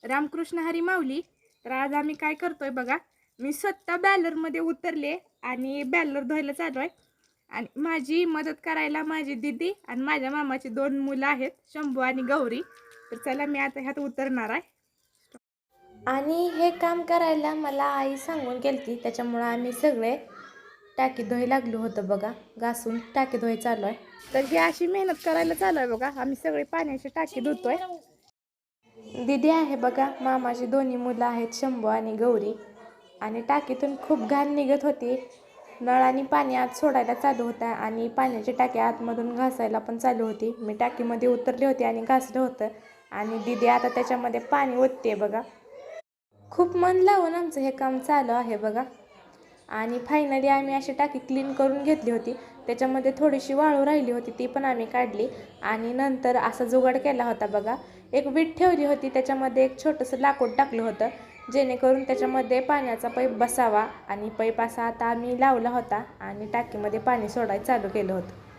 रामकृष्ण हरी माऊली. तर आज आम्ही काय करतोय बघा, मी स्वतः बॅलरमध्ये उतरले आणि बॅलर धुवायला चालू आहे. आणि माझी मदत करायला माझी दीदी आणि माझ्या मामाची 2 मुलं आहेत, शंभू आणि गौरी. तर चला मी आता ह्यात उतरणार आहे. आणि हे काम करायला मला आई सांगून गेलती, त्याच्यामुळं आम्ही सगळे टाकी धुवायला लागलो होतं बघा. घासून टाकी धुवाय चालू आहे. तर ही अशी मेहनत करायला चालू आहे बघा. आम्ही सगळे पाण्याची टाकी धुतोय. दीदी आहे बघा, मामाची दोन्ही मुलं आहेत, शंभू आणि गौरी. आणि टाकीतून खूप घाण निघत होती. नळाने पाणी आत सोडायला चालू होता आणि पाण्याची टाकी आतमधून घासायला पण चालू होती. मी टाकीमध्ये उतरले होते आणि घासलं होतं. आणि दीदी आता त्याच्यामध्ये पाणी ओतते बघा. खूप मन लावून आमचं हे काम चालू आहे बघा. आणि फायनली आम्ही अशी टाकी क्लीन करून घेतली होती. त्याच्यामध्ये थोडीशी वाळू राहिली होती, ती पण आम्ही काढली. आणि नंतर असा जुगाड केला होता बघा. एक वीट ठेवली होती, त्याच्यामध्ये एक छोटंसं लाकूड टाकलं होतं, जेणेकरून त्याच्यामध्ये पाण्याचा पाईप बसावा. आणि पाईप असा आता आम्ही लावला होता आणि टाकीमध्ये पाणी सोडायला चालू केलं होतं.